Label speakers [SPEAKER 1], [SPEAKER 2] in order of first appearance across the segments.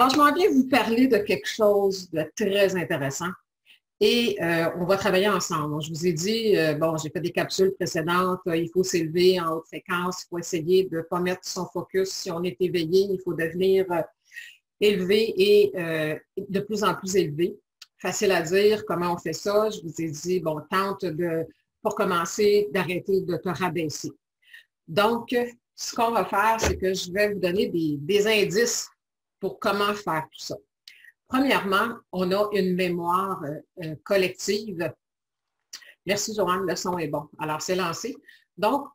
[SPEAKER 1] Alors, je m'en viens vous parler de quelque chose de très intéressant et on va travailler ensemble. Donc, je vous ai dit, bon, j'ai fait des capsules précédentes, il faut s'élever en haute fréquence, il faut essayer de ne pas mettre son focus. Si on est éveillé, il faut devenir élevé et de plus en plus élevé. Facile à dire, comment on fait ça? Je vous ai dit, bon, tente de, pour commencer, d'arrêter de te rabaisser. Donc, ce qu'on va faire, c'est que je vais vous donner des indices pour comment faire tout ça. Premièrement, on a une mémoire collective. Merci, Joanne, le son est bon. Alors, c'est lancé. Donc,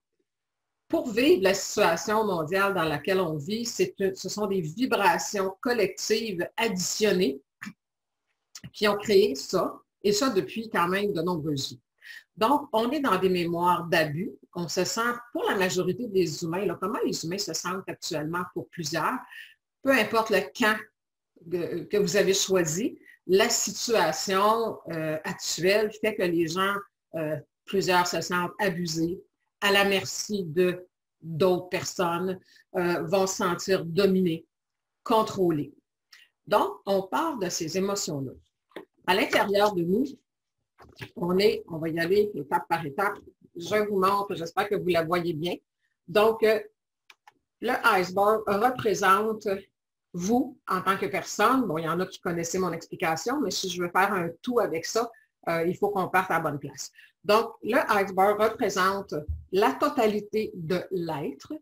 [SPEAKER 1] pour vivre la situation mondiale dans laquelle on vit, ce sont des vibrations collectives additionnées qui ont créé ça, et ça depuis quand même de nombreuses vies. Donc, on est dans des mémoires d'abus. On se sent, pour la majorité des humains, là, comment les humains se sentent actuellement pour plusieurs, peu importe le camp que vous avez choisi, la situation actuelle fait que les gens, plusieurs se sentent abusés, à la merci de d'autres personnes, vont se sentir dominés, contrôlés. Donc, on part de ces émotions-là. À l'intérieur de nous, on va y aller étape par étape. Je vous montre, j'espère que vous la voyez bien. Donc, le iceberg représente vous en tant que personne. Bon, il y en a qui connaissaient mon explication, mais si je veux faire un tout avec ça, il faut qu'on parte à la bonne place. Donc, le iceberg représente la totalité de l'être,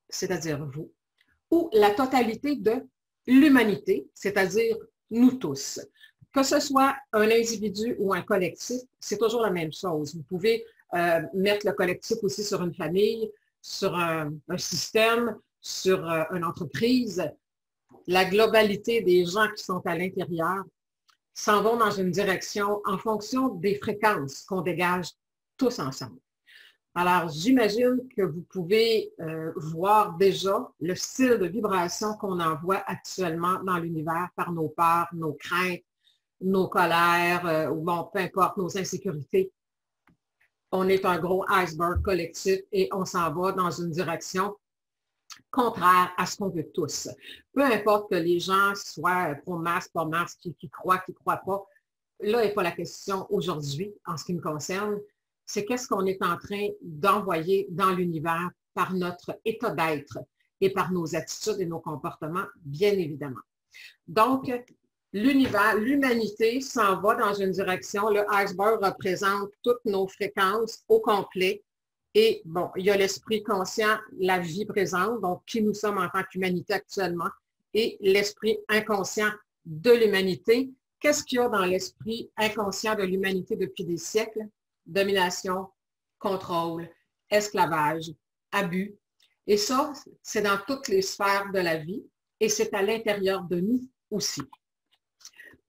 [SPEAKER 1] c'est-à-dire vous, ou la totalité de l'humanité, c'est-à-dire nous tous. Que ce soit un individu ou un collectif, c'est toujours la même chose. Vous pouvez mettre le collectif aussi sur une famille, sur un système, sur une entreprise. La globalité des gens qui sont à l'intérieur s'en vont dans une direction en fonction des fréquences qu'on dégage tous ensemble. Alors, j'imagine que vous pouvez voir déjà le style de vibration qu'on envoie actuellement dans l'univers par nos peurs, nos craintes, nos colères, ou bon, peu importe, nos insécurités. On est un gros iceberg collectif et on s'en va dans une direction contraire à ce qu'on veut tous. Peu importe que les gens soient pro-masque, pas masque, qui croient pas, là n'est pas la question aujourd'hui en ce qui me concerne. C'est qu'est-ce qu'on est en train d'envoyer dans l'univers par notre état d'être et par nos attitudes et nos comportements, bien évidemment. Donc, l'univers, l'humanité s'en va dans une direction. Le iceberg représente toutes nos fréquences au complet. Et bon, il y a l'esprit conscient, la vie présente, donc qui nous sommes en tant qu'humanité actuellement, et l'esprit inconscient de l'humanité. Qu'est-ce qu'il y a dans l'esprit inconscient de l'humanité depuis des siècles? Domination, contrôle, esclavage, abus. Et ça, c'est dans toutes les sphères de la vie et c'est à l'intérieur de nous aussi.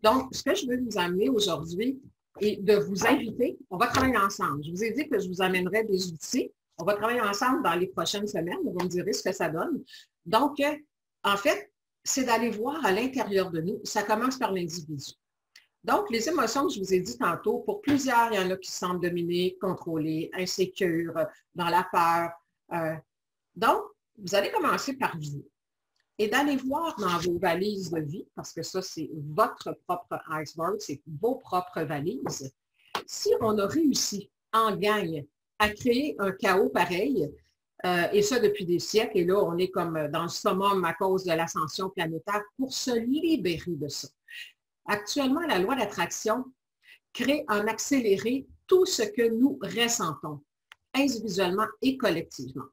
[SPEAKER 1] Donc, ce que je veux vous amener aujourd'hui et de vous inviter, on va travailler ensemble. Je vous ai dit que je vous amènerais des outils. On va travailler ensemble dans les prochaines semaines. Vous me direz ce que ça donne. Donc, en fait, c'est d'aller voir à l'intérieur de nous. Ça commence par l'individu. Donc, les émotions que je vous ai dit tantôt, pour plusieurs, il y en a qui se sentent dominés, contrôlés, insécures, dans la peur. Donc, vous allez commencer par vous et d'aller voir dans vos valises de vie, parce que ça, c'est votre propre iceberg, c'est vos propres valises. Si on a réussi en gang à créer un chaos pareil, et ça depuis des siècles, et là, on est comme dans le summum à cause de l'ascension planétaire pour se libérer de ça. Actuellement, la loi d'attraction crée en accéléré tout ce que nous ressentons, individuellement et collectivement.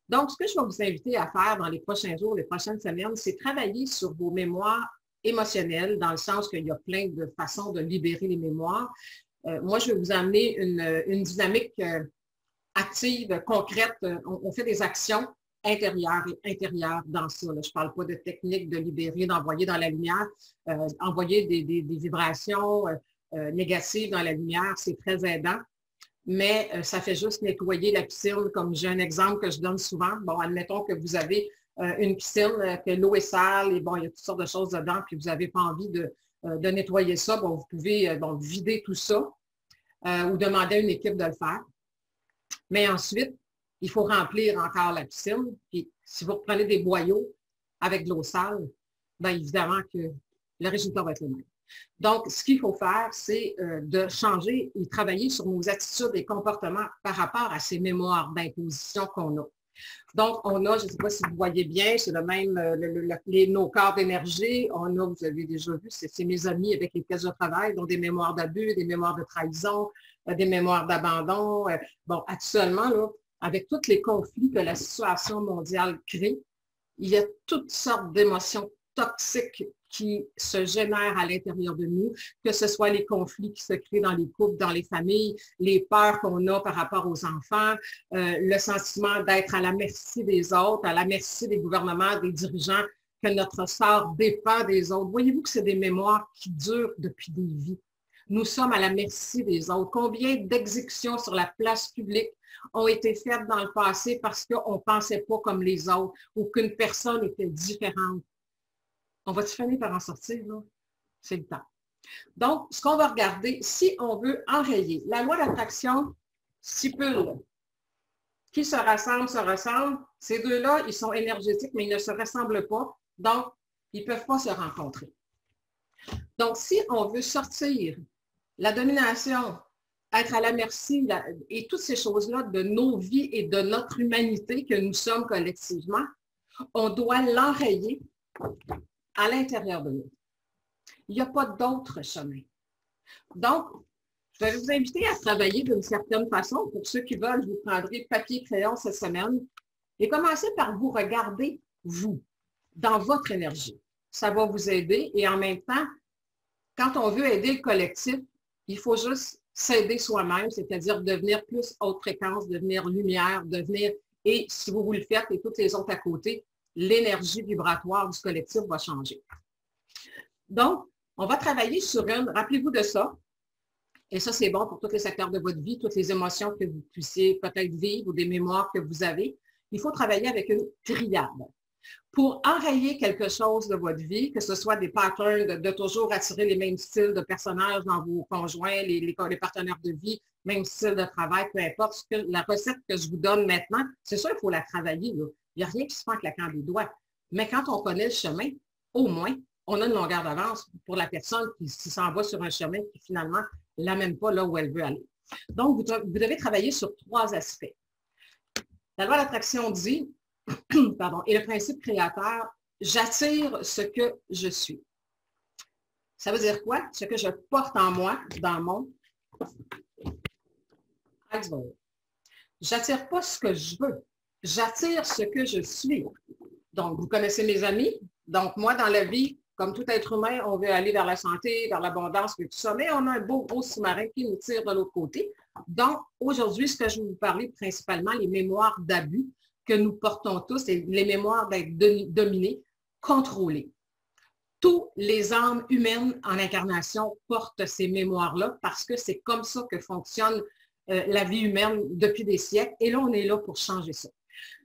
[SPEAKER 1] Donc, ce que je vais vous inviter à faire dans les prochains jours, les prochaines semaines, c'est travailler sur vos mémoires émotionnelles, dans le sens qu'il y a plein de façons de libérer les mémoires. Moi, je vais vous amener une dynamique active, concrète. On fait des actions intérieures et intérieures dans ça. Là. Je ne parle pas de technique de libérer, d'envoyer dans la lumière. Envoyer des vibrations négatives dans la lumière, c'est très aidant. Mais ça fait juste nettoyer la piscine, comme j'ai un exemple que je donne souvent. Bon, admettons que vous avez une piscine, que l'eau est sale, et bon, il y a toutes sortes de choses dedans, puis vous n'avez pas envie de nettoyer ça. Bon, vous pouvez vider tout ça ou demander à une équipe de le faire. Mais ensuite, il faut remplir encore la piscine. Puis si vous reprenez des boyaux avec de l'eau sale, bien évidemment que le résultat va être le même. Donc, ce qu'il faut faire, c'est de changer et travailler sur nos attitudes et comportements par rapport à ces mémoires d'imposition qu'on a. Donc, on a, je ne sais pas si vous voyez bien, c'est le même, nos corps d'énergie. On a, vous avez déjà vu, c'est mes amis avec lesquels je travaille, donc des mémoires d'abus, des mémoires de trahison, des mémoires d'abandon. Bon, actuellement, là, avec tous les conflits que la situation mondiale crée, il y a toutes sortes d'émotions toxiques qui se génèrent à l'intérieur de nous, que ce soit les conflits qui se créent dans les couples, dans les familles, les peurs qu'on a par rapport aux enfants, le sentiment d'être à la merci des autres, à la merci des gouvernements, des dirigeants, que notre sort dépend des autres. Voyez-vous que c'est des mémoires qui durent depuis des vies. Nous sommes à la merci des autres. Combien d'exécutions sur la place publique ont été faites dans le passé parce qu'on ne pensait pas comme les autres ou qu'une personne était différente? On va-tu finir par en sortir, là? C'est le temps. Donc, ce qu'on va regarder, si on veut enrayer, la loi d'attraction stipule qui se ressemblent. Ces deux-là, ils sont énergétiques, mais ils ne se ressemblent pas. Donc, ils ne peuvent pas se rencontrer. Donc, si on veut sortir la domination, être à la merci et toutes ces choses-là de nos vies et de notre humanité que nous sommes collectivement, on doit l'enrayer à l'intérieur de nous. Il n'y a pas d'autre chemin. Donc, je vais vous inviter à travailler d'une certaine façon. Pour ceux qui veulent, je vous prendrai papier et crayon cette semaine et commencez par vous regarder, vous, dans votre énergie. Ça va vous aider et en même temps, quand on veut aider le collectif, il faut juste s'aider soi-même, c'est-à-dire devenir plus haute fréquence, devenir lumière, devenir, et si vous le faites et toutes les autres à côté, l'énergie vibratoire du collectif va changer. Donc, on va travailler sur rappelez-vous de ça, et ça c'est bon pour tous les secteurs de votre vie, toutes les émotions que vous puissiez peut-être vivre ou des mémoires que vous avez. Il faut travailler avec une triade. Pour enrayer quelque chose de votre vie, que ce soit des patterns de toujours attirer les mêmes styles de personnages dans vos conjoints, les partenaires de vie, même style de travail, peu importe, la recette que je vous donne maintenant, c'est sûr, il faut la travailler. Là. Il n'y a rien qui se fait en claquant des doigts. Mais quand on connaît le chemin, au moins, on a une longueur d'avance pour la personne qui s'en va sur un chemin qui finalement ne l'amène pas là où elle veut aller. Donc, vous devez travailler sur 3 aspects. La loi d'attraction dit, pardon, et le principe créateur, j'attire ce que je suis. Ça veut dire quoi? Ce que je porte en moi, dans mon iceberg. J'attire pas ce que je veux. J'attire ce que je suis. Donc, vous connaissez mes amis. Donc, moi, dans la vie, comme tout être humain, on veut aller vers la santé, vers l'abondance, et tout ça, mais on a un beau gros sous-marin qui nous tire de l'autre côté. Donc, aujourd'hui, ce que je vais vous parler, principalement, les mémoires d'abus que nous portons tous, et les mémoires d'être dominés, contrôlés. Tous les âmes humaines en incarnation portent ces mémoires-là parce que c'est comme ça que fonctionne la vie humaine depuis des siècles. Et là, on est là pour changer ça.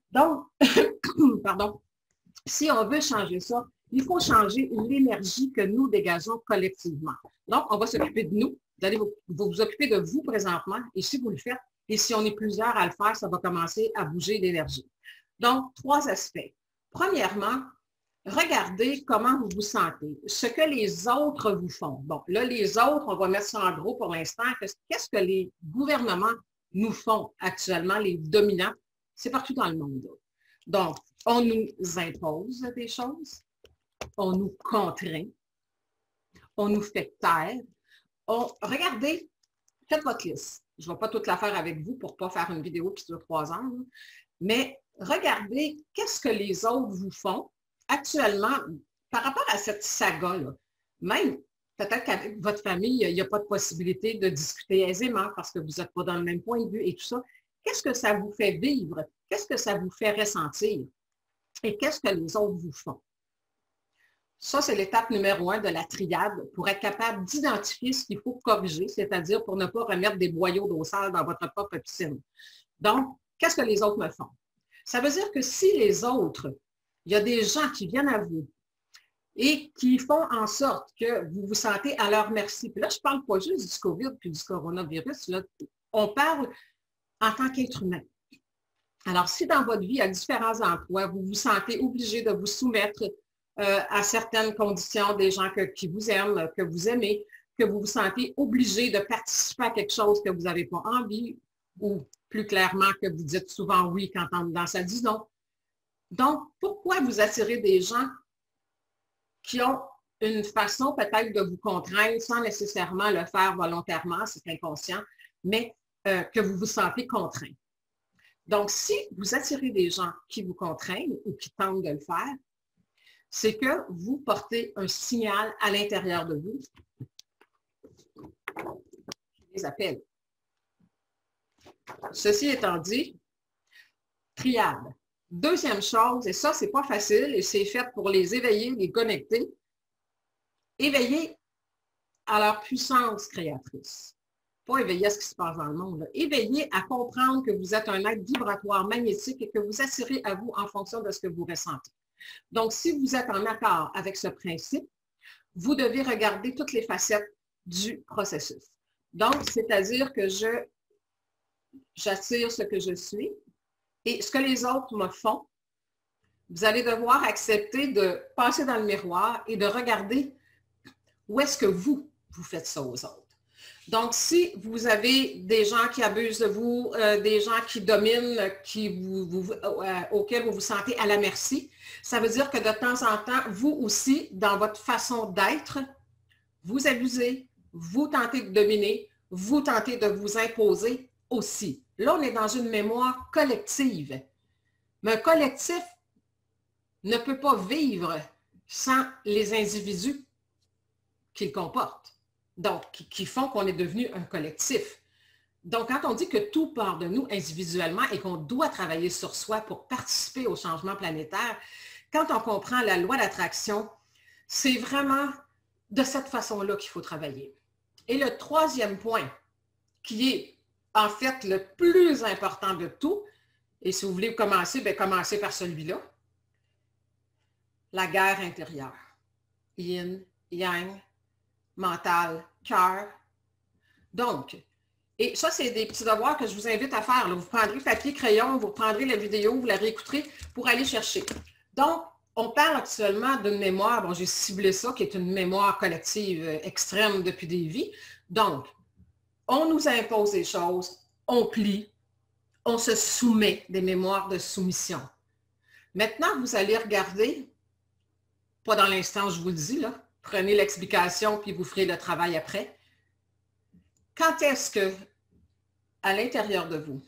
[SPEAKER 1] Donc, pardon, si on veut changer ça, il faut changer l'énergie que nous dégageons collectivement. Donc, on va s'occuper de nous. Vous allez vous occuper de vous présentement. Et si vous le faites, et si on est plusieurs à le faire, ça va commencer à bouger l'énergie. Donc, 3 aspects. Premièrement, regardez comment vous vous sentez, ce que les autres vous font. Bon, là, les autres, on va mettre ça en gros pour l'instant. Qu'est-ce que les gouvernements nous font actuellement, les dominants? C'est partout dans le monde. Donc, on nous impose des choses, on nous contraint, on nous fait taire. Regardez, faites votre liste. Je ne vais pas toute la faire avec vous pour ne pas faire une vidéo qui dure 3 ans, là. Mais regardez qu'est-ce que les autres vous font actuellement par rapport à cette saga-là. Même peut-être qu'avec votre famille, il n'y a pas de possibilité de discuter aisément parce que vous n'êtes pas dans le même point de vue et tout ça. Qu'est-ce que ça vous fait vivre? Qu'est-ce que ça vous fait ressentir? Et qu'est-ce que les autres vous font? Ça, c'est l'étape numéro 1 de la triade pour être capable d'identifier ce qu'il faut corriger, c'est-à-dire pour ne pas remettre des boyaux d'eau sale dans votre propre piscine. Donc, qu'est-ce que les autres me font? Ça veut dire que si les autres, il y a des gens qui viennent à vous et qui font en sorte que vous vous sentez à leur merci. Puis là, je ne parle pas juste du COVID puis du coronavirus, là, on parle en tant qu'être humain. Alors, si dans votre vie, à différents emplois, vous vous sentez obligé de vous soumettre à certaines conditions, des gens qui vous aiment, que vous aimez, que vous vous sentez obligé de participer à quelque chose que vous n'avez pas envie, ou plus clairement que vous dites souvent oui quand en dedans ça dit non. Donc, pourquoi vous attirez des gens qui ont une façon peut-être de vous contraindre sans nécessairement le faire volontairement, c'est inconscient, mais que vous vous sentez contraint. Donc, si vous attirez des gens qui vous contraignent ou qui tentent de le faire, c'est que vous portez un signal à l'intérieur de vous qui les appelle. Ceci étant dit, triade. Deuxième chose, et ça, c'est pas facile, et c'est fait pour les éveiller, les connecter, éveiller à leur puissance créatrice. Pas éveiller à ce qui se passe dans le monde, là. Éveiller à comprendre que vous êtes un être vibratoire magnétique et que vous attirez à vous en fonction de ce que vous ressentez. Donc, si vous êtes en accord avec ce principe, vous devez regarder toutes les facettes du processus. Donc, c'est-à-dire que j'attire ce que je suis et ce que les autres me font, vous allez devoir accepter de passer dans le miroir et de regarder où est-ce que vous faites ça aux autres. Donc, si vous avez des gens qui abusent de vous, des gens qui dominent, auxquels vous vous sentez à la merci, ça veut dire que de temps en temps, vous aussi, dans votre façon d'être, vous abusez, vous tentez de dominer, vous tentez de vous imposer aussi. Là, on est dans une mémoire collective. Mais un collectif ne peut pas vivre sans les individus qu'il comporte. Donc, qui font qu'on est devenu un collectif. Donc, quand on dit que tout part de nous individuellement et qu'on doit travailler sur soi pour participer au changement planétaire, quand on comprend la loi d'attraction, c'est vraiment de cette façon-là qu'il faut travailler. Et le troisième point, qui est en fait le plus important de tout, et si vous voulez commencer, bien, commencez par celui-là, la guerre intérieure. Yin, yang, mental, cœur. Donc, et ça, c'est des petits devoirs que je vous invite à faire. Là. Vous prendrez papier, crayon, vous prendrez la vidéo, vous la réécouterez pour aller chercher. Donc, on parle actuellement d'une mémoire, bon, j'ai ciblé ça, qui est une mémoire collective extrême depuis des vies. Donc, on nous impose des choses, on plie, on se soumet, des mémoires de soumission. Maintenant, vous allez regarder, pas dans l'instant, je vous le dis, là, prenez l'explication puis vous ferez le travail après. Quand est-ce que, à l'intérieur de vous,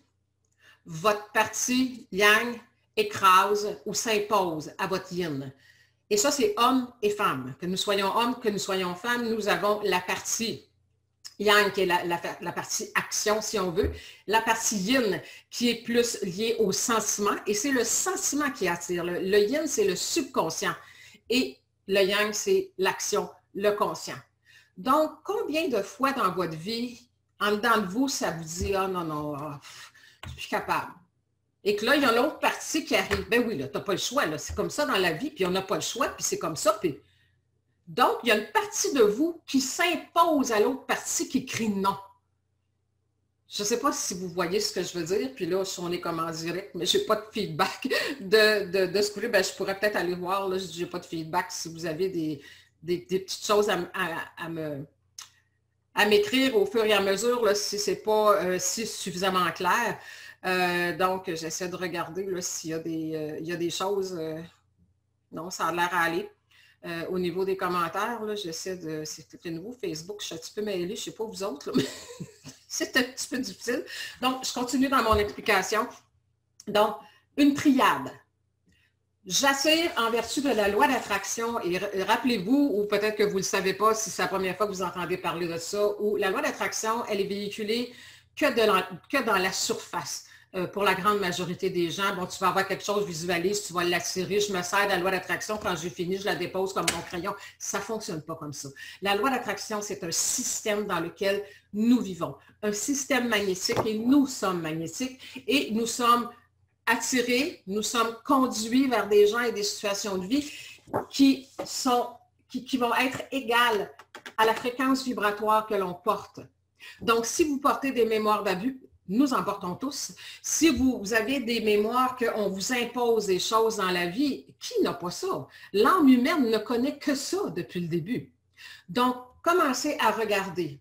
[SPEAKER 1] votre partie yang écrase ou s'impose à votre yin? Et ça, c'est hommes et femmes. Que nous soyons hommes, que nous soyons femmes, nous avons la partie yang qui est la partie action, si on veut, la partie yin qui est plus liée au sentiment, et c'est le sentiment qui attire. Le yin, c'est le subconscient, et le yang, c'est l'action, le conscient. Donc, combien de fois dans votre vie, en dedans de vous, ça vous dit « Ah non, non, je suis plus capable ». Et que là, il y a l'autre partie qui arrive. Ben oui, là, tu n'as pas le choix, là. C'est comme ça dans la vie, puis on n'a pas le choix, puis c'est comme ça. Puis... Donc, il y a une partie de vous qui s'impose à l'autre partie qui crie non. Je ne sais pas si vous voyez ce que je veux dire, puis là, on est comme en direct, mais je n'ai pas de feedback de ce côté. Ben, je pourrais peut-être aller voir, là, je n'ai pas de feedback si vous avez des petites choses à m'écrire au fur et à mesure, là, si ce n'est pas si suffisamment clair. Donc, j'essaie de regarder s'il y a des choses. Non, ça a l'air à aller. Au niveau des commentaires, j'essaie de... C'est le nouveau Facebook, je suis un petit peu mêlée, je ne sais pas vous autres, là, mais c'est un petit peu difficile. Donc, je continue dans mon explication. Donc, une triade. J'attire en vertu de la loi d'attraction, et rappelez-vous, ou peut-être que vous ne le savez pas si c'est la première fois que vous entendez parler de ça, ou la loi d'attraction, elle est véhiculée que dans la surface. Pour la grande majorité des gens, bon, tu vas avoir quelque chose, visualise, tu vas l'attirer, je me sers de la loi d'attraction, quand j'ai fini, je la dépose comme mon crayon. Ça ne fonctionne pas comme ça. La loi d'attraction, c'est un système dans lequel nous vivons, un système magnétique, et nous sommes magnétiques, et nous sommes attirés, nous sommes conduits vers des gens et des situations de vie qui vont être égales à la fréquence vibratoire que l'on porte. Donc, si vous portez des mémoires d'abus, Nous en portons tous. Si vous avez des mémoires qu'on vous impose des choses dans la vie, qui n'a pas ça? L'âme humaine ne connaît que ça depuis le début. Donc, commencez à regarder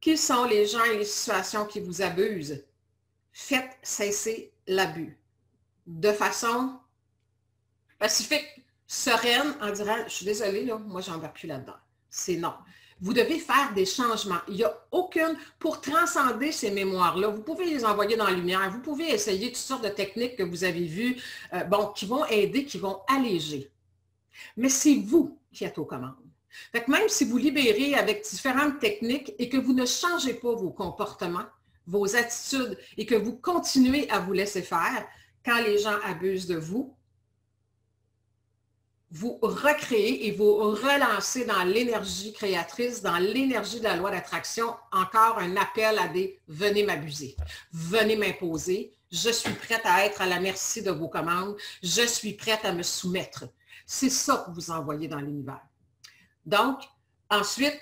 [SPEAKER 1] qui sont les gens et les situations qui vous abusent. Faites cesser l'abus de façon pacifique, sereine, en disant « Je suis désolée, là, moi, j'en vais plus là-dedans. » C'est non. Vous devez faire des changements. Il n'y a aucune... Pour transcender ces mémoires-là, vous pouvez les envoyer dans la lumière. Vous pouvez essayer toutes sortes de techniques que vous avez vues, qui vont aider, qui vont alléger. Mais c'est vous qui êtes aux commandes. Fait que même si vous libérez avec différentes techniques et que vous ne changez pas vos comportements, vos attitudes et que vous continuez à vous laisser faire, quand les gens abusent de vous, vous recréez et vous relancez dans l'énergie créatrice, dans l'énergie de la loi d'attraction, encore un appel à des « venez m'abuser, venez m'imposer, je suis prête à être à la merci de vos commandes, je suis prête à me soumettre ». C'est ça que vous envoyez dans l'univers. Donc, ensuite,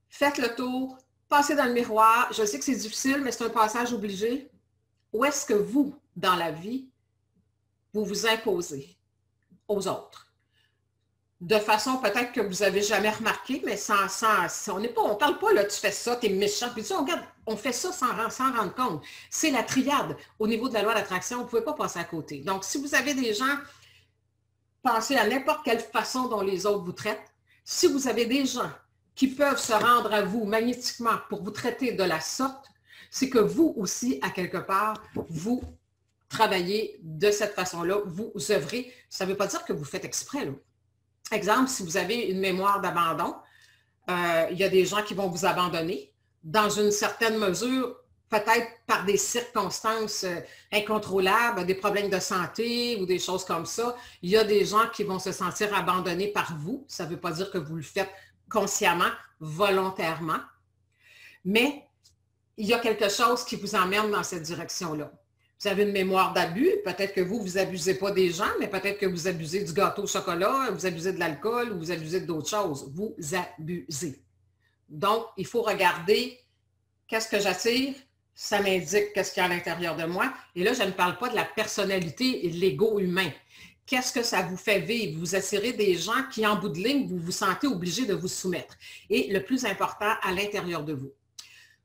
[SPEAKER 1] faites le tour, passez dans le miroir. Je sais que c'est difficile, mais c'est un passage obligé. Où est-ce que vous, dans la vie, vous vous imposez aux autres? De façon peut-être que vous n'avez jamais remarqué, mais on ne parle pas, là, tu fais ça, tu es méchant. Puis ça, on fait ça sans rendre compte. C'est la triade au niveau de la loi d'attraction, vous ne pouvez pas passer à côté. Donc, si vous avez des gens, pensez à n'importe quelle façon dont les autres vous traitent. Si vous avez des gens qui peuvent se rendre à vous magnétiquement pour vous traiter de la sorte, c'est que vous aussi, à quelque part, vous travaillez de cette façon-là, vous œuvrez. Ça ne veut pas dire que vous faites exprès, là. Exemple, si vous avez une mémoire d'abandon, il y a des gens qui vont vous abandonner dans une certaine mesure, peut-être par des circonstances incontrôlables, des problèmes de santé ou des choses comme ça. Il y a des gens qui vont se sentir abandonnés par vous. Ça ne veut pas dire que vous le faites consciemment, volontairement, mais il y a quelque chose qui vous emmène dans cette direction-là. Vous avez une mémoire d'abus, peut-être que vous abusez pas des gens, mais peut-être que vous abusez du gâteau au chocolat, vous abusez de l'alcool ou vous abusez d'autres choses. Vous abusez. Donc, il faut regarder qu'est-ce que j'attire, ça m'indique qu'est-ce qu'il y a à l'intérieur de moi. Et là, je ne parle pas de la personnalité et de l'ego humain. Qu'est-ce que ça vous fait vivre? Vous attirez des gens qui, en bout de ligne, vous vous sentez obligé de vous soumettre. Et le plus important, à l'intérieur de vous.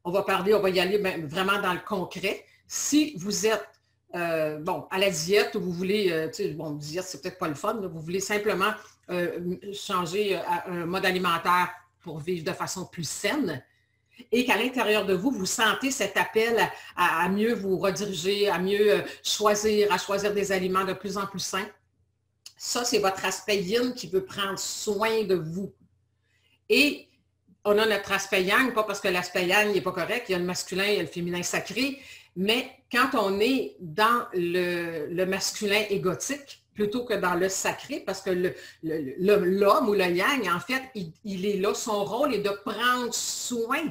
[SPEAKER 1] On va y aller vraiment dans le concret. Si vous êtes à la diète ou vous voulez, diète, c'est peut-être pas le fun, là, vous voulez simplement changer un mode alimentaire pour vivre de façon plus saine et qu'à l'intérieur de vous, vous sentez cet appel à mieux vous rediriger, à mieux choisir des aliments de plus en plus sains, ça, c'est votre aspect yin qui veut prendre soin de vous. Et on a notre aspect yang, pas parce que l'aspect yang n'est pas correct, il y a le masculin et le féminin sacré, mais quand on est dans le masculin égotique, plutôt que dans le sacré, parce que l'homme ou le yang, en fait, il est là, son rôle est de prendre soin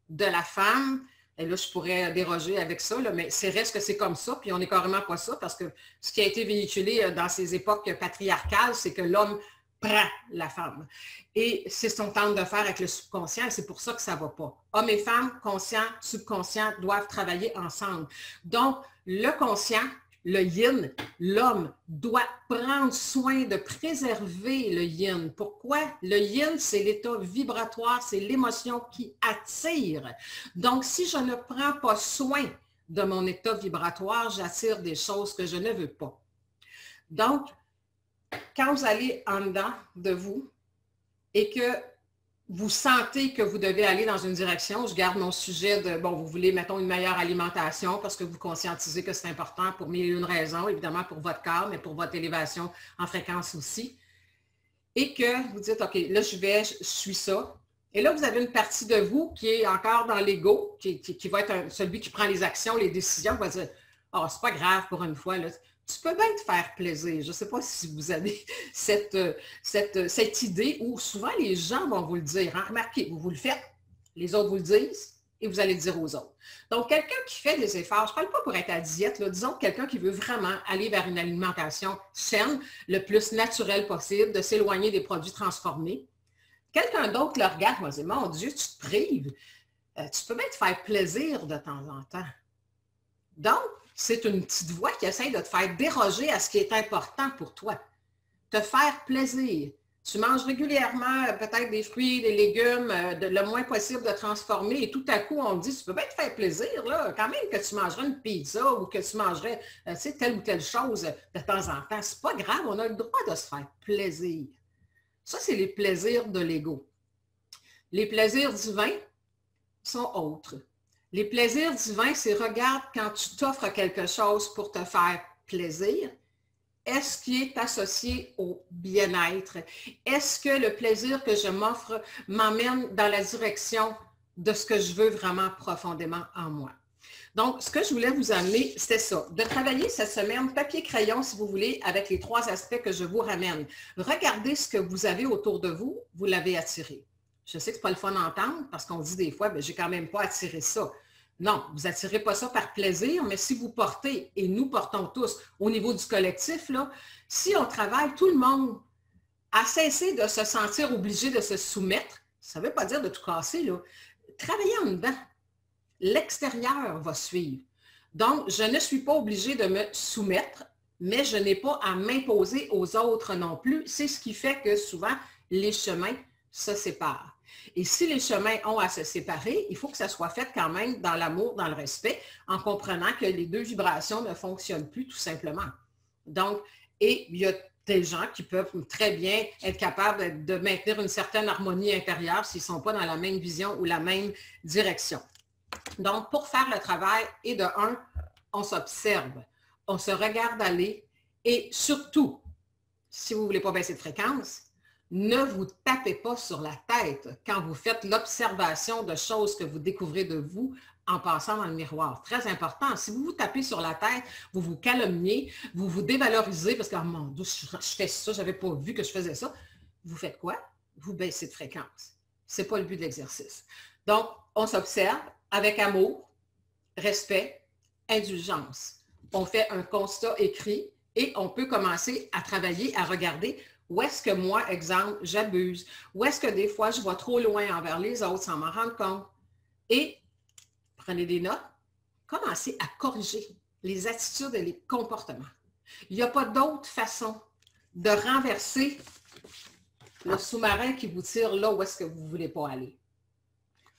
[SPEAKER 1] de la femme. Et là, je pourrais déroger avec ça, là, mais c'est reste que c'est comme ça, puis on n'est carrément pas ça, parce que ce qui a été véhiculé dans ces époques patriarcales, c'est que l'homme prend la femme. Et c'est ce qu'on tente de faire avec le subconscient, et c'est pour ça que ça ne va pas. Hommes et femmes, conscients, subconscients, doivent travailler ensemble. Donc, le conscient, le yin, l'homme doit prendre soin de préserver le yin. Pourquoi? Le yin, c'est l'état vibratoire, c'est l'émotion qui attire. Donc, si je ne prends pas soin de mon état vibratoire, j'attire des choses que je ne veux pas. Donc, quand vous allez en dedans de vous et que vous sentez que vous devez aller dans une direction, je garde mon sujet de, vous voulez, mettons, une meilleure alimentation parce que vous conscientisez que c'est important pour mille et une raisons, évidemment pour votre corps, mais pour votre élévation en fréquence aussi. Et que vous dites, OK, là, je suis ça. Et là, vous avez une partie de vous qui est encore dans l'ego, qui va être celui qui prend les actions, les décisions, qui va dire, oh, c'est pas grave pour une fois, là. Tu peux bien te faire plaisir. Je ne sais pas si vous avez cette idée où souvent les gens vont vous le dire. Hein? Remarquez, vous le faites, les autres vous le disent et vous allez le dire aux autres. Donc, quelqu'un qui fait des efforts, je ne parle pas pour être à diète, là, disons quelqu'un qui veut vraiment aller vers une alimentation saine, le plus naturelle possible, de s'éloigner des produits transformés. Quelqu'un d'autre le regarde, va dire, mon Dieu, tu te prives. Tu peux bien te faire plaisir de temps en temps. Donc, c'est une petite voix qui essaie de te faire déroger à ce qui est important pour toi. Te faire plaisir. Tu manges régulièrement peut-être des fruits, des légumes, le moins possible de transformer et tout à coup, on te dit, tu peux bien te faire plaisir, là, quand même que tu mangerais une pizza ou que tu mangerais telle ou telle chose de temps en temps. C'est pas grave, on a le droit de se faire plaisir. Ça, c'est les plaisirs de l'ego. Les plaisirs divins sont autres. Les plaisirs divins, c'est regarde quand tu t'offres quelque chose pour te faire plaisir, est-ce qu'il est associé au bien-être? Est-ce que le plaisir que je m'offre m'emmène dans la direction de ce que je veux vraiment profondément en moi? Donc, ce que je voulais vous amener, c'était ça, de travailler cette semaine papier-crayon, si vous voulez, avec les 3 aspects que je vous ramène. Regardez ce que vous avez autour de vous, vous l'avez attiré. Je sais que ce n'est pas le fun d'entendre parce qu'on dit des fois, j'ai quand même pas attiré ça. Non, vous n'attirez pas ça par plaisir, mais si vous portez, et nous portons tous au niveau du collectif, là, si on travaille tout le monde à cesser de se sentir obligé de se soumettre, ça ne veut pas dire de tout casser, là. Travaillez en dedans. L'extérieur va suivre. Donc, je ne suis pas obligée de me soumettre, mais je n'ai pas à m'imposer aux autres non plus. C'est ce qui fait que souvent, les chemins se séparent. Et si les chemins ont à se séparer, il faut que ça soit fait quand même dans l'amour, dans le respect, en comprenant que les 2 vibrations ne fonctionnent plus tout simplement. Donc, et il y a des gens qui peuvent très bien être capables de maintenir une certaine harmonie intérieure s'ils ne sont pas dans la même vision ou la même direction. Donc, pour faire le travail, et de un, on s'observe, on se regarde aller et surtout, si vous ne voulez pas baisser de fréquence, ne vous tapez pas sur la tête quand vous faites l'observation de choses que vous découvrez de vous en passant dans le miroir. Très important. Si vous vous tapez sur la tête, vous vous calomniez, vous vous dévalorisez parce que, oh mon Dieu, je fais ça, je n'avais pas vu que je faisais ça. Vous faites quoi? Vous baissez de fréquence. Ce n'est pas le but de l'exercice. Donc, on s'observe avec amour, respect, indulgence. On fait un constat écrit et on peut commencer à travailler, à regarder où est-ce que moi, exemple, j'abuse, où est-ce que des fois je vais trop loin envers les autres sans m'en rendre compte. Et prenez des notes, commencez à corriger les attitudes et les comportements. Il n'y a pas d'autre façon de renverser le sous-marin qui vous tire là où est-ce que vous ne voulez pas aller.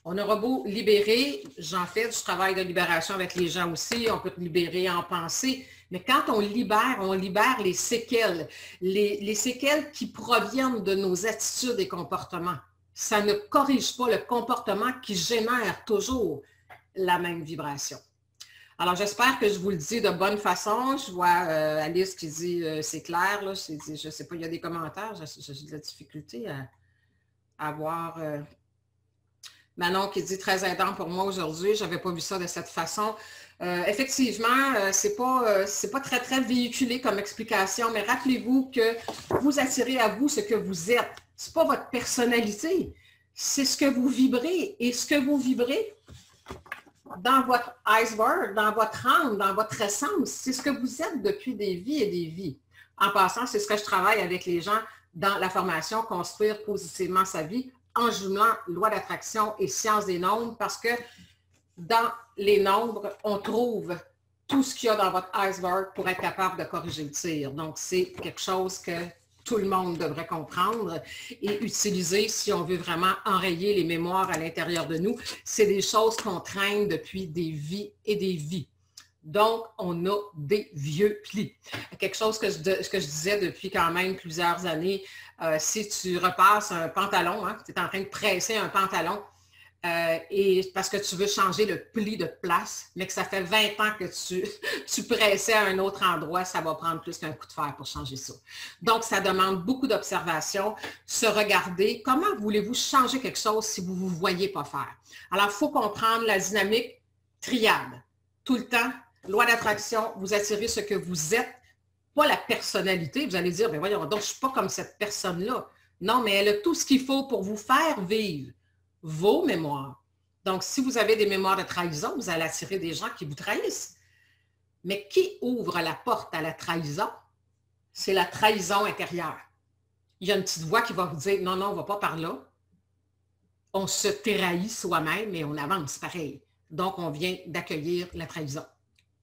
[SPEAKER 1] On aura beau libérer, j'en fais du travail de libération avec les gens aussi, on peut libérer en pensée, mais quand on libère les séquelles, les séquelles qui proviennent de nos attitudes et comportements. Ça ne corrige pas le comportement qui génère toujours la même vibration. Alors, j'espère que je vous le dis de bonne façon. Je vois Alice qui dit c'est clair, là. Je ne sais pas, il y a des commentaires, j'ai de la difficulté à voir... Manon qui dit très aidant pour moi aujourd'hui, je n'avais pas vu ça de cette façon. Effectivement, c'est pas très, très véhiculé comme explication, mais rappelez-vous que vous attirez à vous ce que vous êtes. Ce n'est pas votre personnalité, c'est ce que vous vibrez. Et ce que vous vibrez dans votre iceberg, dans votre âme, dans votre essence, c'est ce que vous êtes depuis des vies et des vies. En passant, c'est ce que je travaille avec les gens dans la formation Construire positivement sa vie, en jumelant loi d'attraction et science des nombres, parce que dans les nombres, on trouve tout ce qu'il y a dans votre iceberg pour être capable de corriger le tir. Donc, c'est quelque chose que tout le monde devrait comprendre et utiliser si on veut vraiment enrayer les mémoires à l'intérieur de nous. C'est des choses qu'on traîne depuis des vies et des vies. Donc, on a des vieux plis. Quelque chose que je disais depuis quand même plusieurs années, si tu repasses un pantalon, hein, tu es en train de presser un pantalon, et parce que tu veux changer le pli de place, mais que ça fait 20 ans que tu pressais à un autre endroit, ça va prendre plus qu'un coup de fer pour changer ça. Donc, ça demande beaucoup d'observation, se regarder. Comment voulez-vous changer quelque chose si vous ne vous voyez pas faire? Alors, il faut comprendre la dynamique triade. Tout le temps, loi d'attraction, vous attirez ce que vous êtes, pas la personnalité. Vous allez dire, ben voyons donc, je ne suis pas comme cette personne-là. Non, mais elle a tout ce qu'il faut pour vous faire vivre vos mémoires. Donc, si vous avez des mémoires de trahison, vous allez attirer des gens qui vous trahissent. Mais qui ouvre la porte à la trahison? C'est la trahison intérieure. Il y a une petite voix qui va vous dire, non, non, on ne va pas par là. On se trahit soi-même, mais on avance pareil. Donc, on vient d'accueillir la trahison.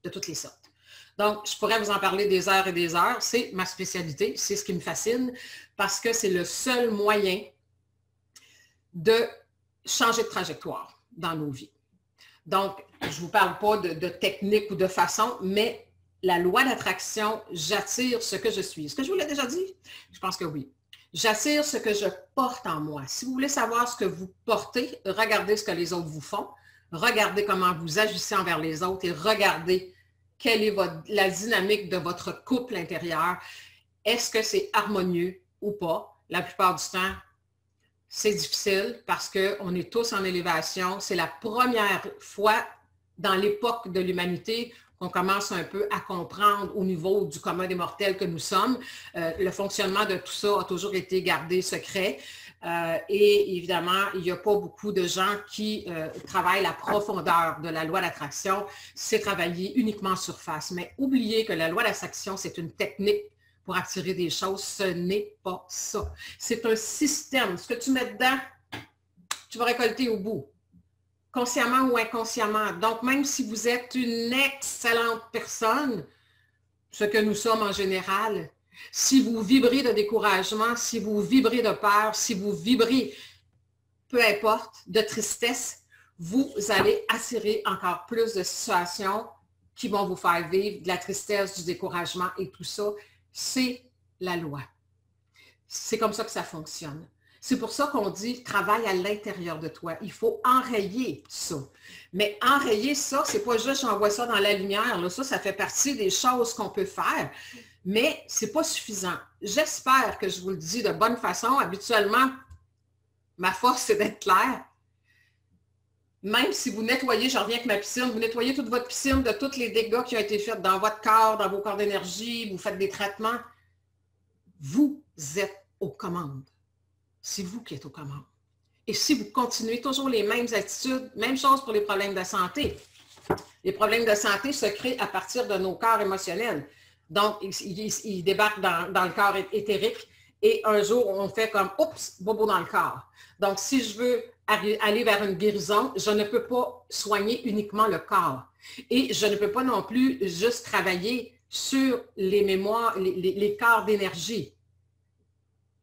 [SPEAKER 1] de toutes les sortes. Donc, je pourrais vous en parler des heures et des heures. C'est ma spécialité, c'est ce qui me fascine parce que c'est le seul moyen de changer de trajectoire dans nos vies. Donc, je ne vous parle pas de technique ou de façon, mais la loi d'attraction, j'attire ce que je suis. Est-ce que je vous l'ai déjà dit? Je pense que oui. J'attire ce que je porte en moi. Si vous voulez savoir ce que vous portez, regardez ce que les autres vous font, regardez comment vous agissez envers les autres et regardez quelle est la dynamique de votre couple intérieur. Est-ce que c'est harmonieux ou pas? La plupart du temps, c'est difficile parce qu'on est tous en élévation. C'est la première fois dans l'époque de l'humanité qu'on commence un peu à comprendre au niveau du commun des mortels que nous sommes. Le fonctionnement de tout ça a toujours été gardé secret. Et évidemment, il n'y a pas beaucoup de gens qui travaillent la profondeur de la loi d'attraction. C'est travailler uniquement en surface. Mais oubliez que la loi d'attraction, c'est une technique pour attirer des choses. Ce n'est pas ça. C'est un système. Ce que tu mets dedans, tu vas récolter au bout, consciemment ou inconsciemment. Donc, même si vous êtes une excellente personne, ce que nous sommes en général, si vous vibrez de découragement, si vous vibrez de peur, si vous vibrez, peu importe, de tristesse, vous allez attirer encore plus de situations qui vont vous faire vivre de la tristesse, du découragement et tout ça. C'est la loi. C'est comme ça que ça fonctionne. C'est pour ça qu'on dit travaille à l'intérieur de toi. Il faut enrayer ça. Mais enrayer ça, c'est pas juste j'envoie ça dans la lumière. Là. Ça fait partie des choses qu'on peut faire. Mais ce n'est pas suffisant. J'espère que je vous le dis de bonne façon. Habituellement, ma force, c'est d'être claire. Même si vous nettoyez, je reviens avec ma piscine, vous nettoyez toute votre piscine de tous les dégâts qui ont été faits dans votre corps, dans vos corps d'énergie, vous faites des traitements. Vous êtes aux commandes. C'est vous qui êtes aux commandes. Et si vous continuez toujours les mêmes attitudes, même chose pour les problèmes de santé. Les problèmes de santé se créent à partir de nos corps émotionnels. Donc, ils débarquent dans le corps éthérique et un jour, on fait comme « Oups, bobo dans le corps ». Donc, si je veux aller vers une guérison, je ne peux pas soigner uniquement le corps. Et je ne peux pas non plus juste travailler sur les mémoires, les corps d'énergie.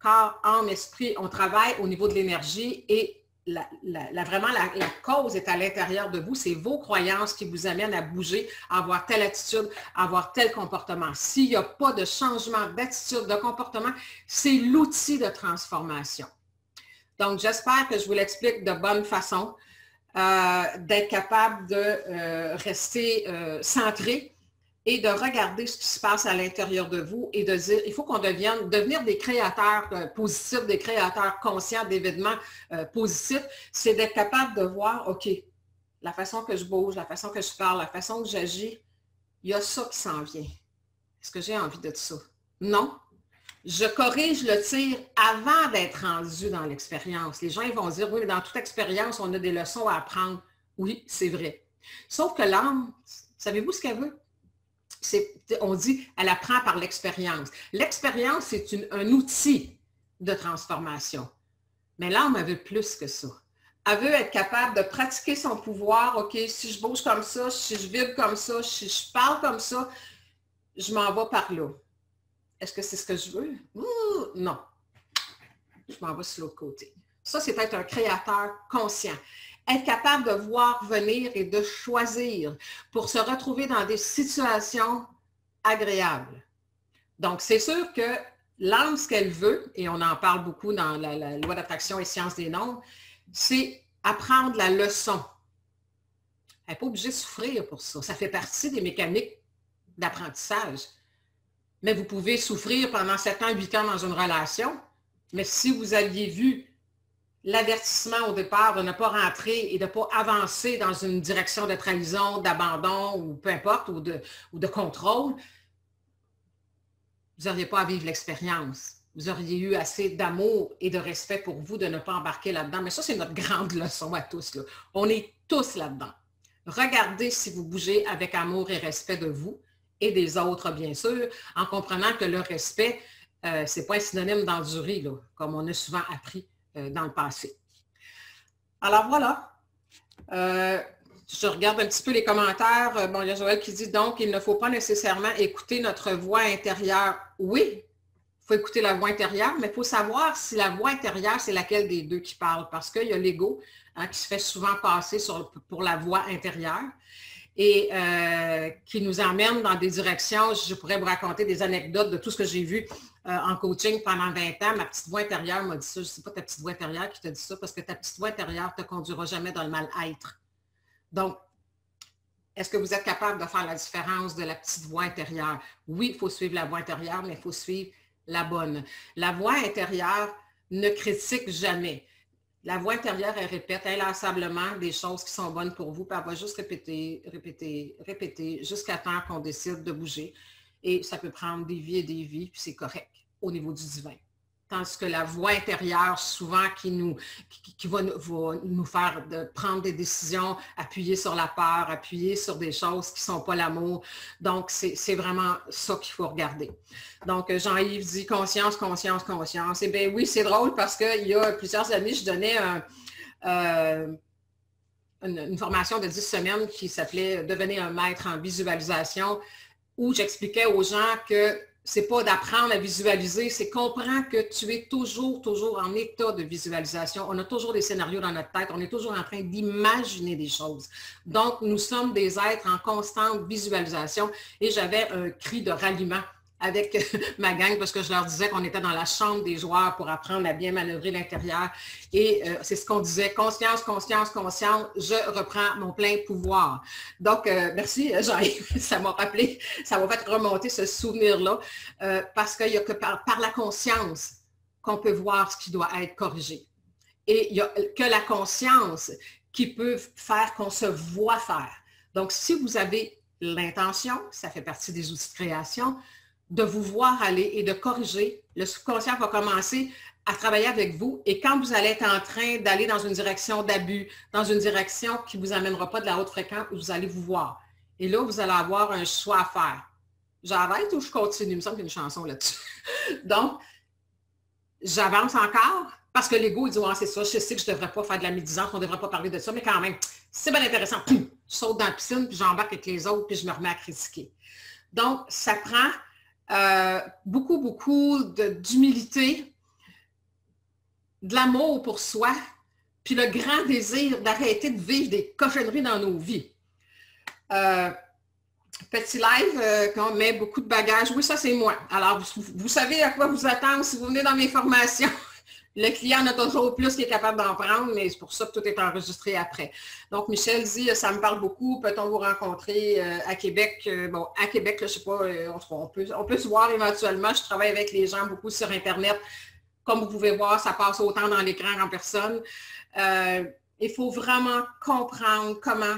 [SPEAKER 1] Corps, âme, esprit, on travaille au niveau de l'énergie et vraiment la cause est à l'intérieur de vous. C'est vos croyances qui vous amènent à bouger, à avoir telle attitude, à avoir tel comportement. S'il n'y a pas de changement d'attitude, de comportement, c'est l'outil de transformation. Donc, j'espère que je vous l'explique de bonne façon, d'être capable de rester centré et de regarder ce qui se passe à l'intérieur de vous et de dire, il faut qu'on devenir des créateurs positifs, des créateurs conscients d'événements positifs, c'est d'être capable de voir, OK, la façon que je bouge, la façon que je parle, la façon que j'agis, il y a ça qui s'en vient. Est-ce que j'ai envie de ça? Non. Je corrige le tir avant d'être rendu dans l'expérience. Les gens ils vont dire, oui, mais dans toute expérience, on a des leçons à apprendre. Oui, c'est vrai. Sauf que l'âme, savez-vous ce qu'elle veut? On dit, elle apprend par l'expérience. L'expérience, c'est un outil de transformation. Mais l'âme, elle veut plus que ça. Elle veut être capable de pratiquer son pouvoir. OK, si je bouge comme ça, si je vibre comme ça, si je parle comme ça, je m'en vais par là. Est-ce que c'est ce que je veux? Non. Je m'en vais sur l'autre côté. Ça, c'est être un créateur conscient. Être capable de voir venir et de choisir pour se retrouver dans des situations agréables. Donc, c'est sûr que l'âme, ce qu'elle veut, et on en parle beaucoup dans la loi d'attraction et science des nombres, c'est apprendre la leçon. Elle n'est pas obligée de souffrir pour ça. Ça fait partie des mécaniques d'apprentissage. Mais vous pouvez souffrir pendant 7 ans, 8 ans dans une relation, mais si vous aviez vu l'avertissement au départ de ne pas rentrer et de ne pas avancer dans une direction de trahison, d'abandon ou peu importe, ou de contrôle, vous n'auriez pas à vivre l'expérience. Vous auriez eu assez d'amour et de respect pour vous de ne pas embarquer là-dedans. Mais ça, c'est notre grande leçon à tous, là. On est tous là-dedans. Regardez si vous bougez avec amour et respect de vous et des autres, bien sûr, en comprenant que le respect, ce n'est pas un synonyme d'endurer, là, comme on a souvent appris dans le passé. Alors voilà, je Je regarde un petit peu les commentaires. Bon, il y a Joël qui dit, donc, il ne faut pas nécessairement écouter notre voix intérieure. Oui, il faut écouter la voix intérieure, mais il faut savoir si la voix intérieure, c'est laquelle des deux qui parle, parce qu'il y a l'ego qui se fait souvent passer pour la voix intérieure et qui nous emmène dans des directions. Je pourrais vous raconter des anecdotes de tout ce que j'ai vu en coaching pendant 20 ans. Ma petite voix intérieure m'a dit ça. Je ne sais pas ta petite voix intérieure qui t'a dit ça, parce que ta petite voix intérieure ne te conduira jamais dans le mal-être. Donc, est-ce que vous êtes capable de faire la différence de la petite voix intérieure? Oui, il faut suivre la voix intérieure, mais il faut suivre la bonne. La voix intérieure ne critique jamais. La voix intérieure, elle répète inlassablement des choses qui sont bonnes pour vous, puis elle va juste répéter, répéter, répéter, jusqu'à temps qu'on décide de bouger. Et ça peut prendre des vies et des vies, puis c'est correct au niveau du divin. Tandis que la voix intérieure, souvent, qui va nous faire prendre des décisions, appuyer sur la peur, appuyer sur des choses qui ne sont pas l'amour. Donc, c'est vraiment ça qu'il faut regarder. Donc, Jean-Yves dit conscience, conscience, conscience. Eh bien oui, c'est drôle parce qu'il y a plusieurs années, je donnais une formation de 10 semaines qui s'appelait « Devenir un maître en visualisation » où j'expliquais aux gens que c'est pas d'apprendre à visualiser, c'est comprendre que tu es toujours en état de visualisation. On a toujours des scénarios dans notre tête, on est toujours en train d'imaginer des choses. Donc, nous sommes des êtres en constante visualisation et j'avais un cri de ralliement avec ma gang parce que je leur disais qu'on était dans la chambre des joueurs pour apprendre à bien manœuvrer l'intérieur. Et c'est ce qu'on disait, conscience, conscience, conscience, je reprends mon plein pouvoir. Donc, merci Jean-Yves, ça m'a rappelé, ça m'a fait remonter ce souvenir-là parce qu'il n'y a que par la conscience qu'on peut voir ce qui doit être corrigé. Et il n'y a que la conscience qui peut faire qu'on se voit faire. Donc, si vous avez l'intention, ça fait partie des outils de création, de vous voir aller et de corriger, le subconscient va commencer à travailler avec vous et quand vous allez être en train d'aller dans une direction d'abus, dans une direction qui ne vous amènera pas de la haute fréquence, vous allez vous voir. Et là, vous allez avoir un choix à faire. J'arrête ou je continue? Il me semble qu'il y a une chanson là-dessus. Donc, j'avance encore parce que l'ego, il dit, ouais, c'est ça, je sais que je ne devrais pas faire de la médisance, on ne devrait pas parler de ça, mais quand même, c'est bien intéressant. Poum, je saute dans la piscine, puis j'embarque avec les autres, puis je me remets à critiquer. Donc, ça prend beaucoup d'humilité, de l'amour pour soi, puis le grand désir d'arrêter de vivre des cochonneries dans nos vies. Petit live, qu'on met beaucoup de bagages. Oui, ça, c'est moi. Alors, vous savez à quoi vous attendre si vous venez dans mes formations. Le client en a toujours plus qu'il est capable d'en prendre, mais c'est pour ça que tout est enregistré après. Donc, Michel dit, ça me parle beaucoup, peut-on vous rencontrer à Québec? Bon, à Québec, là, je ne sais pas, on peut se voir éventuellement. Je travaille avec les gens beaucoup sur Internet. Comme vous pouvez voir, ça passe autant dans l'écran qu'en personne. Il faut vraiment comprendre comment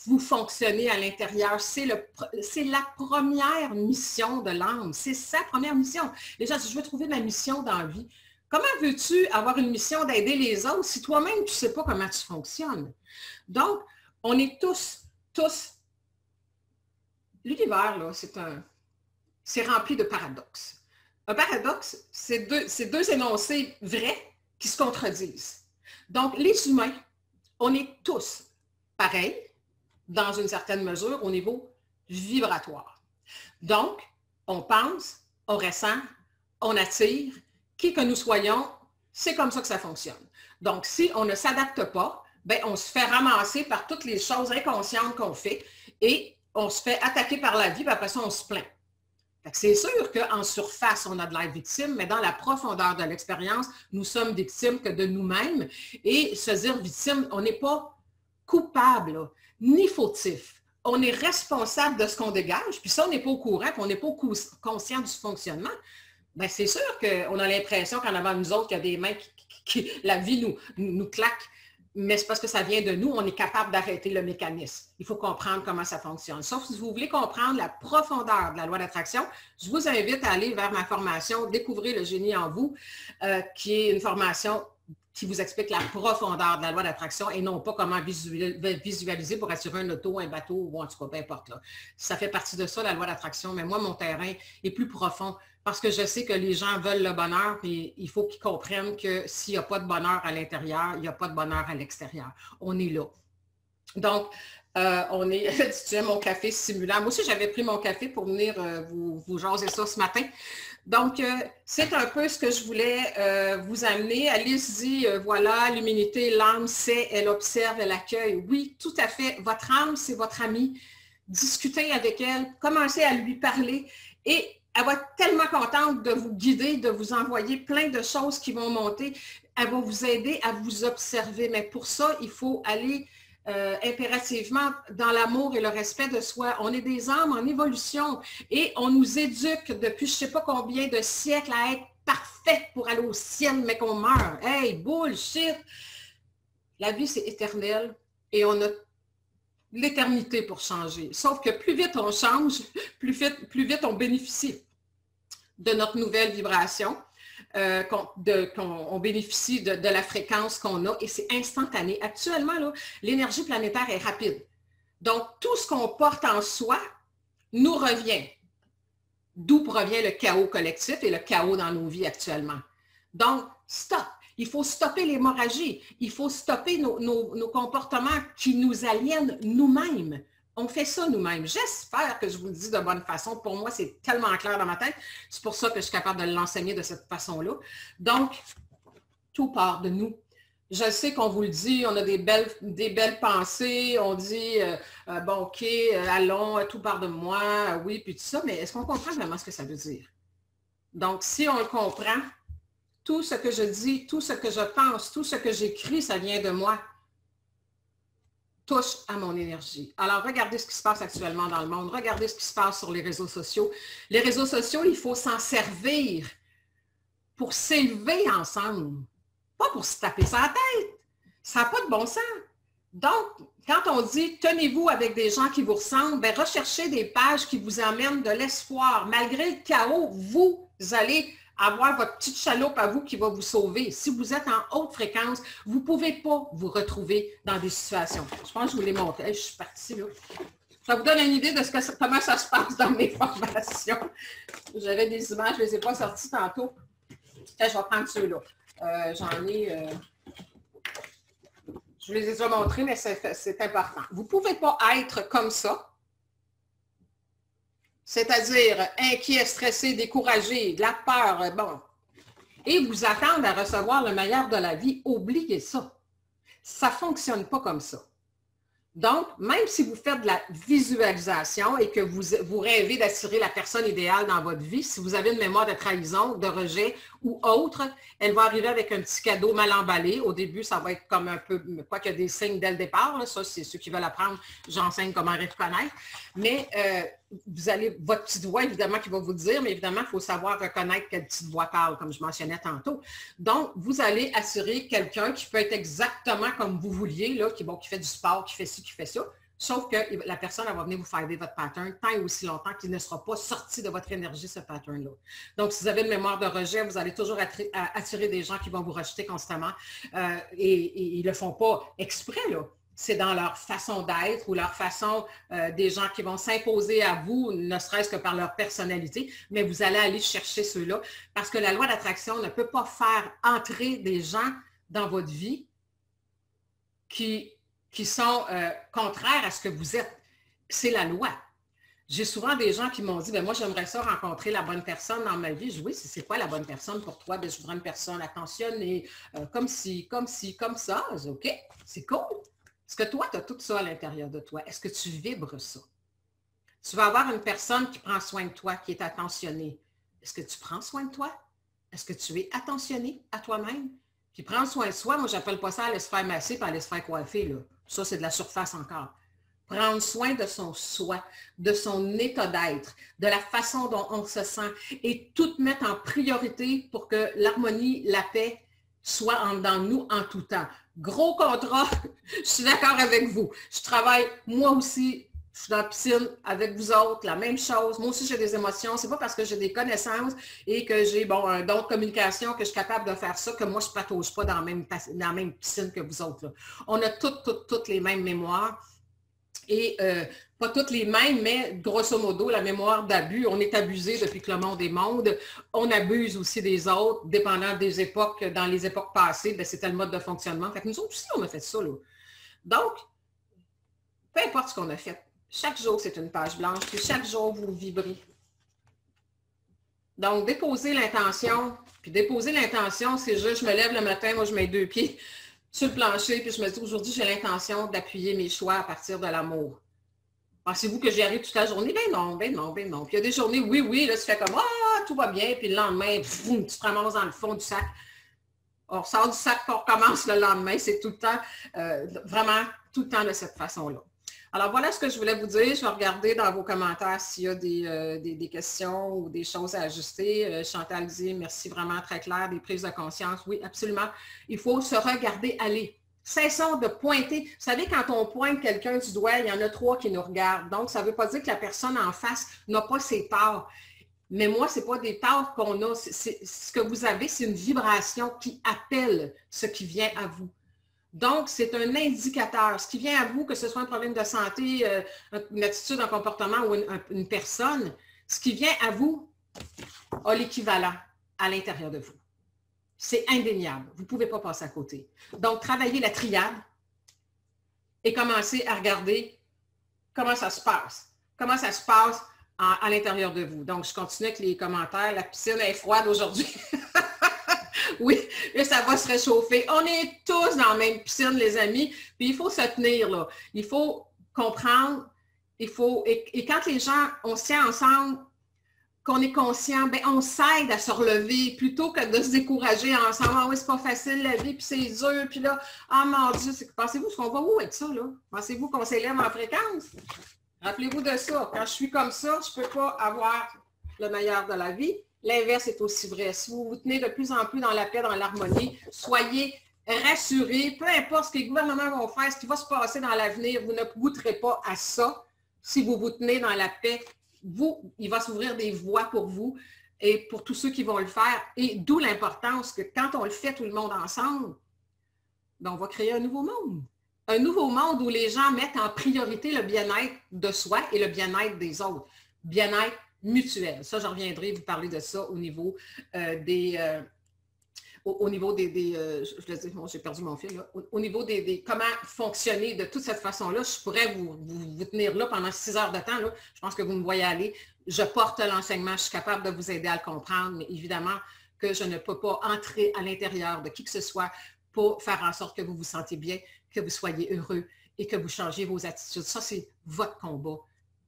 [SPEAKER 1] vous fonctionnez à l'intérieur. C'est la première mission de l'âme. C'est sa première mission. Les gens disent, je veux trouver ma mission dans la vie. Comment veux-tu avoir une mission d'aider les autres si toi-même, tu ne sais pas comment tu fonctionnes? Donc, on est tous, l'univers, là, c'est rempli de paradoxes. Un paradoxe, c'est deux énoncés vrais qui se contredisent. Donc, les humains, on est tous pareils, dans une certaine mesure, au niveau vibratoire. Donc, on pense, on ressent, on attire, qui que nous soyons, c'est comme ça que ça fonctionne. Donc, si on ne s'adapte pas, bien, on se fait ramasser par toutes les choses inconscientes qu'on fait et on se fait attaquer par la vie, puis après ça, on se plaint. C'est sûr qu'en surface, on a de l'air victime, mais dans la profondeur de l'expérience, nous sommes victimes que de nous-mêmes. Et se dire victime, on n'est pas coupable, là, ni fautif. On est responsable de ce qu'on dégage, puis ça, on n'est pas au courant, puis on n'est pas conscient du fonctionnement. Bien, c'est sûr qu'on a l'impression qu'en avant de nous autres, il y a des mains qui la vie nous claque, mais c'est parce que ça vient de nous, on est capable d'arrêter le mécanisme. Il faut comprendre comment ça fonctionne. Sauf si vous voulez comprendre la profondeur de la loi d'attraction, je vous invite à aller vers ma formation « Découvrez le génie en vous », qui est une formation qui vous explique la profondeur de la loi d'attraction et non pas comment visualiser pour assurer un auto, un bateau ou en tout cas, peu importe. Là. Ça fait partie de ça, la loi d'attraction, mais moi, mon terrain est plus profond parce que je sais que les gens veulent le bonheur et il faut qu'ils comprennent que s'il n'y a pas de bonheur à l'intérieur, il n'y a pas de bonheur à l'extérieur. On est là. Donc, on est, tu aimes mon café stimulant. Moi aussi, j'avais pris mon café pour venir vous jaser ça ce matin. Donc, c'est un peu ce que je voulais vous amener. Alice dit, voilà, l'humilité, l'âme sait, elle observe, elle accueille. Oui, tout à fait. Votre âme, c'est votre amie. Discutez avec elle, commencez à lui parler et elle va être tellement contente de vous guider, de vous envoyer plein de choses qui vont monter. Elle va vous aider à vous observer. Mais pour ça, il faut aller impérativement dans l'amour et le respect de soi. On est des âmes en évolution et on nous éduque depuis je ne sais pas combien de siècles à être parfait pour aller au ciel, mais qu'on meurt. Hey, bullshit! La vie, c'est éternel et on a l'éternité pour changer. Sauf que plus vite on change, plus vite on bénéficie de notre nouvelle vibration. On bénéficie de la fréquence qu'on a et c'est instantané. Actuellement, l'énergie planétaire est rapide. Donc, tout ce qu'on porte en soi nous revient. D'où provient le chaos collectif et le chaos dans nos vies actuellement. Donc, stop. Il faut stopper l'hémorragie. Il faut stopper nos comportements qui nous aliènent nous-mêmes. On fait ça nous-mêmes. J'espère que je vous le dis de bonne façon. Pour moi, c'est tellement clair dans ma tête. C'est pour ça que je suis capable de l'enseigner de cette façon-là. Donc, tout part de nous. Je sais qu'on vous le dit, on a des belles pensées, on dit, bon, OK, allons, tout part de moi, oui, puis tout ça, mais est-ce qu'on comprend vraiment ce que ça veut dire? Donc, si on le comprend, tout ce que je dis, tout ce que je pense, tout ce que j'écris, ça vient de moi, touche à mon énergie. Alors, regardez ce qui se passe actuellement dans le monde. Regardez ce qui se passe sur les réseaux sociaux. Les réseaux sociaux, il faut s'en servir pour s'élever ensemble, pas pour se taper sa tête. Ça n'a pas de bon sens. Donc, quand on dit « tenez-vous avec des gens qui vous ressemblent », bien, recherchez des pages qui vous amènent de l'espoir. Malgré le chaos, vous allez avoir votre petite chaloupe à vous qui va vous sauver. Si vous êtes en haute fréquence, vous ne pouvez pas vous retrouver dans des situations. Je pense que je vous l'ai montré. Je suis partie là. Ça vous donne une idée de comment ça se passe dans mes formations. J'avais des images, je ne les ai pas sorties tantôt. Je vais prendre ceux-là. J'en ai... je vous les ai déjà montrés, mais c'est important. Vous ne pouvez pas être comme ça. C'est-à-dire inquiet, stressé, découragé, de la peur, bon. Et vous attendre à recevoir le meilleur de la vie, oubliez ça. Ça ne fonctionne pas comme ça. Donc, même si vous faites de la visualisation et que vous rêvez d'attirer la personne idéale dans votre vie, si vous avez une mémoire de trahison, de rejet ou autre, elle va arriver avec un petit cadeau mal emballé. Au début, ça va être comme un peu, quoi qu'il y a des signes dès le départ. Là, ça, c'est ceux qui veulent apprendre, j'enseigne comment reconnaître. Mais vous allez, votre petite voix, évidemment, qui va vous dire, mais évidemment, il faut savoir reconnaître quelle petite voix parle, comme je mentionnais tantôt. Donc, vous allez assurer quelqu'un qui peut être exactement comme vous vouliez, là, qui fait du sport, qui fait ci, qui fait ça, sauf que la personne, elle va venir vous faire votre pattern tant et aussi longtemps qu'il ne sera pas sorti de votre énergie, ce pattern-là. Donc, si vous avez une mémoire de rejet, vous allez toujours attirer des gens qui vont vous rejeter constamment et ils ne le font pas exprès, là. C'est dans leur façon d'être ou leur façon des gens qui vont s'imposer à vous, ne serait-ce que par leur personnalité, mais vous allez aller chercher ceux-là parce que la loi d'attraction ne peut pas faire entrer des gens dans votre vie qui sont contraires à ce que vous êtes. C'est la loi. J'ai souvent des gens qui m'ont dit, ben moi, j'aimerais ça rencontrer la bonne personne dans ma vie. Je dis, oui, c'est quoi la bonne personne pour toi? Ben, je voudrais une personne attentionnée, comme ci, comme ça. Je dis, OK, c'est cool. Est-ce que toi, tu as tout ça à l'intérieur de toi? Est-ce que tu vibres ça? Tu vas avoir une personne qui prend soin de toi, qui est attentionnée. Est-ce que tu prends soin de toi? Est-ce que tu es attentionné à toi-même? Puis prendre soin de soi, moi, j'appelle pas ça aller se faire masser et aller se faire coiffer, là. Ça, c'est de la surface encore. Prendre soin de son soi, de son état d'être, de la façon dont on se sent et tout mettre en priorité pour que l'harmonie, la paix soit dans nous en tout temps. Gros contrat, je suis d'accord avec vous. Je travaille, moi aussi, je suis dans la piscine avec vous autres, la même chose. Moi aussi, j'ai des émotions. C'est pas parce que j'ai des connaissances et que j'ai un don de communication que je suis capable de faire ça que moi, je ne patauge pas dans la même piscine que vous autres, là. On a toutes les mêmes mémoires. Et pas toutes les mêmes, mais grosso modo, la mémoire d'abus, on est abusé depuis que le monde est monde. On abuse aussi des autres, dépendant des époques. Dans les époques passées, c'était le mode de fonctionnement. Fait que nous autres aussi, on a fait ça, là. Donc, peu importe ce qu'on a fait, chaque jour, c'est une page blanche, puis chaque jour, vous vibrez. Donc, déposer l'intention, puis déposer l'intention, c'est juste, je me lève le matin, moi, je mets 2 pieds sur le plancher, puis je me dis, aujourd'hui, j'ai l'intention d'appuyer mes choix à partir de l'amour. Pensez-vous que j'y arrive toute la journée? Ben non, ben non, ben non. Puis il y a des journées, oui, oui, là, tu fais comme, ah, tout va bien, puis le lendemain, boum, tu te ramasses dans le fond du sac. On sort du sac, puis on recommence le lendemain. C'est tout le temps, vraiment, tout le temps de cette façon-là. Alors, voilà ce que je voulais vous dire. Je vais regarder dans vos commentaires s'il y a des questions ou des choses à ajuster. Chantal dit, merci, vraiment très clair, des prises de conscience. Oui, absolument. Il faut se regarder aller. Cessons de pointer. Vous savez, quand on pointe quelqu'un du doigt, il y en a 3 qui nous regardent. Donc, ça ne veut pas dire que la personne en face n'a pas ses torts. Mais moi, ce n'est pas des torts qu'on a. Ce que vous avez, c'est une vibration qui appelle ce qui vient à vous. Donc, c'est un indicateur. Ce qui vient à vous, que ce soit un problème de santé, une attitude, un comportement ou une personne, ce qui vient à vous a l'équivalent à l'intérieur de vous. C'est indéniable. Vous ne pouvez pas passer à côté. Donc, travaillez la triade et commencez à regarder comment ça se passe. Comment ça se passe à l'intérieur de vous. Donc, je continue avec les commentaires. La piscine est froide aujourd'hui. Oui, là, ça va se réchauffer. On est tous dans la même piscine, les amis. Puis, il faut se tenir, là. Il faut comprendre. Et quand les gens, on se tient ensemble, qu'on est conscient, bien, on s'aide à se relever plutôt que de se décourager ensemble. Ah oui, c'est pas facile la vie, puis c'est dur, puis là, ah mon Dieu, pensez-vous qu'on va où avec ça, là? Pensez-vous qu'on s'élève en fréquence? Rappelez-vous de ça. Quand je suis comme ça, je ne peux pas avoir le meilleur de la vie. L'inverse est aussi vrai. Si vous vous tenez de plus en plus dans la paix, dans l'harmonie, soyez rassurés. Peu importe ce que les gouvernements vont faire, ce qui va se passer dans l'avenir, vous ne goûterez pas à ça. Si vous vous tenez dans la paix, il va s'ouvrir des voies pour vous et pour tous ceux qui vont le faire. Et d'où l'importance que quand on le fait tout le monde ensemble, bien, on va créer un nouveau monde. Un nouveau monde où les gens mettent en priorité le bien-être de soi et le bien-être des autres. Bien-être mutuel. Ça, je reviendrai vous parler de ça au niveau je le dis, bon, j'ai perdu mon fil, là. Au niveau des comment fonctionner de toute cette façon-là, je pourrais vous tenir là pendant 6 heures de temps, là. Je pense que vous me voyez aller. Je porte l'enseignement, je suis capable de vous aider à le comprendre, mais évidemment que je ne peux pas entrer à l'intérieur de qui que ce soit pour faire en sorte que vous vous sentiez bien, que vous soyez heureux et que vous changiez vos attitudes. Ça, c'est votre combat.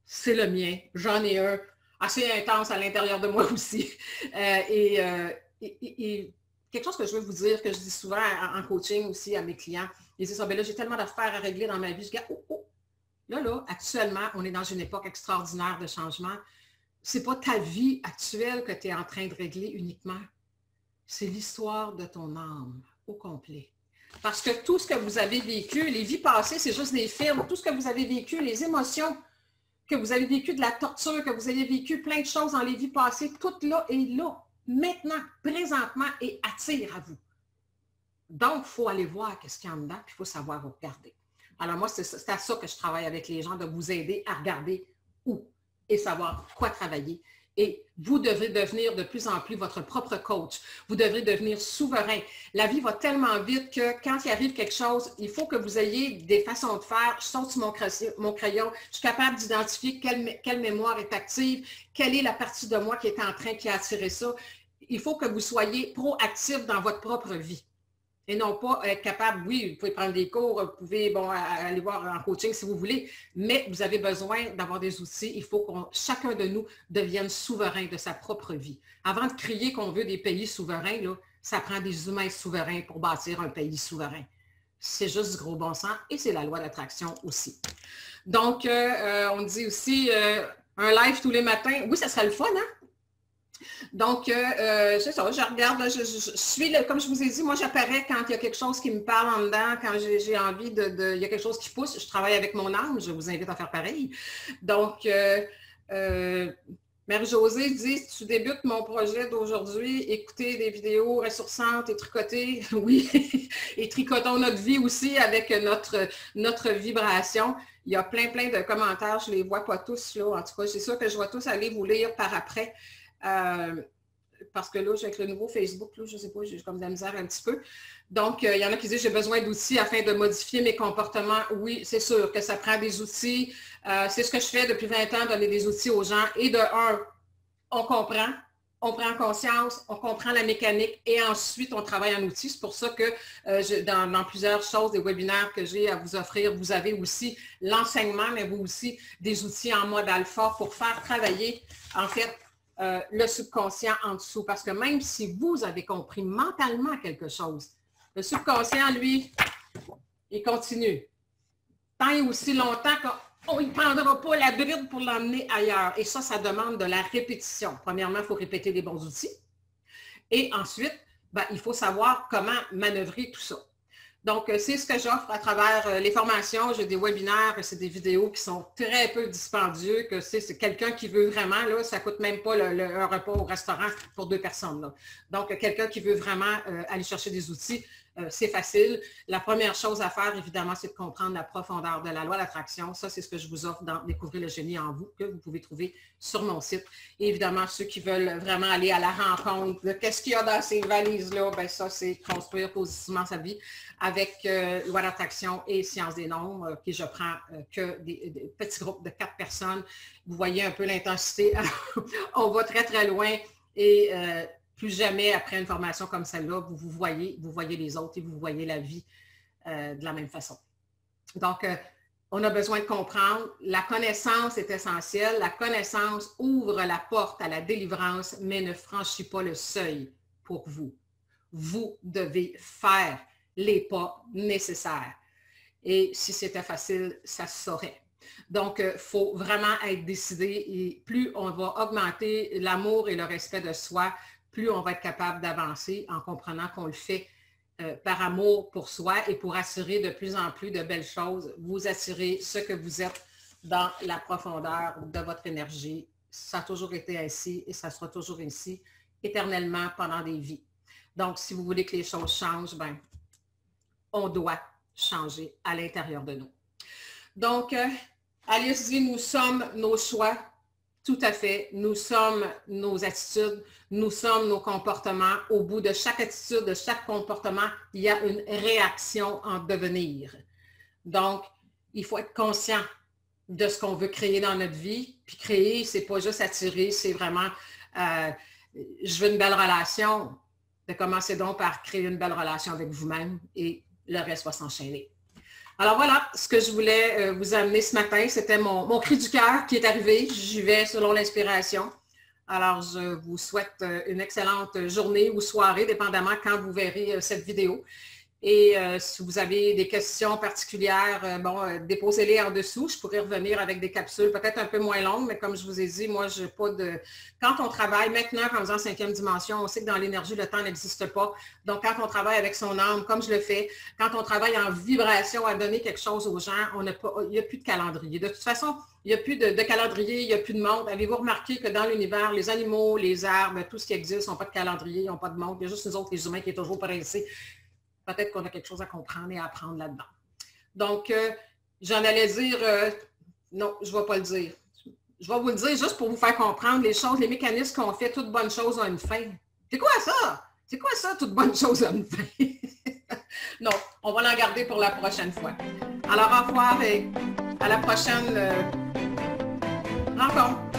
[SPEAKER 1] C'est le mien. J'en ai un assez intense à l'intérieur de moi aussi. Et quelque chose que je veux vous dire, que je dis souvent en coaching aussi à mes clients, ils disent, ben là, j'ai tellement d'affaires à régler dans ma vie. Je dis, là, actuellement, on est dans une époque extraordinaire de changement. Ce n'est pas ta vie actuelle que tu es en train de régler uniquement. C'est l'histoire de ton âme au complet. Parce que tout ce que vous avez vécu, les vies passées, c'est juste des films. Tout ce que vous avez vécu, les émotions que vous avez vécues, de la torture, que vous avez vécu, plein de choses dans les vies passées, tout là est là, maintenant, présentement, et attire à vous. Donc, il faut aller voir qu'est-ce qu'il y a en dedans, puis il faut savoir vous regarder. Alors moi, c'est à ça que je travaille avec les gens, de vous aider à regarder où et savoir quoi travailler. Et vous devrez devenir de plus en plus votre propre coach. Vous devrez devenir souverain. La vie va tellement vite que quand il arrive quelque chose, il faut que vous ayez des façons de faire. Je saute sur mon crayon. Je suis capable d'identifier quelle mémoire est active, quelle est la partie de moi qui est en train, qui a attiré ça. Il faut que vous soyez proactif dans votre propre vie. Et non pas être capable, oui, vous pouvez prendre des cours, vous pouvez aller voir en coaching si vous voulez, mais vous avez besoin d'avoir des outils. Il faut que chacun de nous devienne souverain de sa propre vie. Avant de crier qu'on veut des pays souverains, là, ça prend des humains souverains pour bâtir un pays souverain. C'est juste du gros bon sens et c'est la loi d'attraction aussi. Donc, on dit aussi un live tous les matins. Oui, ça serait le fun, hein? Donc, c'est ça, je regarde, je suis, comme je vous ai dit, moi j'apparais quand il y a quelque chose qui me parle en dedans, quand j'ai envie il y a quelque chose qui pousse, je travaille avec mon âme, je vous invite à faire pareil. Donc, Marie-Josée dit, tu débutes mon projet d'aujourd'hui, écouter des vidéos ressourçantes et tricoter, oui, et tricotons notre vie aussi avec notre vibration. Il y a plein de commentaires, je ne les vois pas tous là, en tout cas, c'est sûr que je vais tous aller vous lire par après. parce que là, avec le nouveau Facebook, là, je ne sais pas, j'ai comme de la misère un petit peu. Donc, il y en a qui disent, j'ai besoin d'outils afin de modifier mes comportements. Oui, c'est sûr que ça prend des outils. C'est ce que je fais depuis 20 ans, donner des outils aux gens. Et de un, on comprend. On prend conscience, on comprend la mécanique et ensuite on travaille en outils. C'est pour ça que dans plusieurs choses, des webinaires que j'ai à vous offrir, vous avez aussi l'enseignement, mais vous aussi des outils en mode alpha pour faire travailler en fait le subconscient en dessous. Parce que même si vous avez compris mentalement quelque chose, le subconscient, lui, il continue. Tant et aussi longtemps qu'on ne prendra pas la bride pour l'emmener ailleurs. Et ça demande de la répétition. Premièrement, il faut répéter les bons outils. Et ensuite, il faut savoir comment manœuvrer tout ça. Donc, c'est ce que j'offre à travers les formations. J'ai des webinaires, c'est des vidéos qui sont très peu dispendieux, que c'est quelqu'un qui veut vraiment, là, ça ne coûte même pas un repas au restaurant pour 2 personnes. Là. Donc, quelqu'un qui veut vraiment aller chercher des outils, c'est facile. La première chose à faire, évidemment, c'est de comprendre la profondeur de la loi d'attraction. Ça, c'est ce que je vous offre dans Découvrir le génie en vous, que vous pouvez trouver sur mon site. Et évidemment, ceux qui veulent vraiment aller à la rencontre de qu'est-ce qu'il y a dans ces valises-là, ça, c'est construire positivement sa vie avec loi d'attraction et science des nombres, puis je prends que des petits groupes de 4 personnes. Vous voyez un peu l'intensité. On va très, très loin et plus jamais après une formation comme celle-là, vous voyez les autres et vous voyez la vie de la même façon. Donc, on a besoin de comprendre. La connaissance est essentielle. La connaissance ouvre la porte à la délivrance, mais ne franchit pas le seuil pour vous. Vous devez faire les pas nécessaires. Et si c'était facile, ça se saurait. Donc, il faut vraiment être décidé et plus on va augmenter l'amour et le respect de soi, plus on va être capable d'avancer en comprenant qu'on le fait par amour pour soi et pour assurer de plus en plus de belles choses. Vous assurez ce que vous êtes dans la profondeur de votre énergie. Ça a toujours été ainsi et ça sera toujours ainsi éternellement pendant des vies. Donc, si vous voulez que les choses changent, on doit changer à l'intérieur de nous. Donc, allez-y, nous sommes nos choix. Tout à fait. Nous sommes nos attitudes, nous sommes nos comportements. Au bout de chaque attitude, de chaque comportement, il y a une réaction en devenir. Donc, il faut être conscient de ce qu'on veut créer dans notre vie. Puis créer, c'est pas juste attirer, c'est vraiment je veux une belle relation. Commencez donc par créer une belle relation avec vous-même et le reste va s'enchaîner. Alors voilà, ce que je voulais vous amener ce matin, c'était mon cri du cœur qui est arrivé. J'y vais selon l'inspiration. Alors, je vous souhaite une excellente journée ou soirée, dépendamment quand vous verrez cette vidéo. Et si vous avez des questions particulières, déposez-les en dessous. Je pourrais revenir avec des capsules peut-être un peu moins longues, mais comme je vous ai dit, moi, je n'ai pas de... Quand on travaille maintenant, en faisant 5e dimension, on sait que dans l'énergie, le temps n'existe pas. Donc, quand on travaille avec son âme, comme je le fais, quand on travaille en vibration à donner quelque chose aux gens, il n'y a plus de calendrier. De toute façon, il n'y a plus de calendrier, il n'y a plus de montre. Avez-vous remarqué que dans l'univers, les animaux, les arbres, tout ce qui existe, n'ont pas de calendrier, n'ont pas de montre. Il y a juste nous autres, les humains, qui est toujours pressés. Peut-être qu'on a quelque chose à comprendre et à apprendre là-dedans. Donc, j'en allais dire, non, je ne vais pas le dire. Je vais vous le dire juste pour vous faire comprendre les choses, les mécanismes qu'on fait, toute bonne chose a une fin. C'est quoi ça? C'est quoi ça, toute bonne chose a une fin? Non, on va l'en garder pour la prochaine fois. Alors, au revoir et à la prochaine rencontre.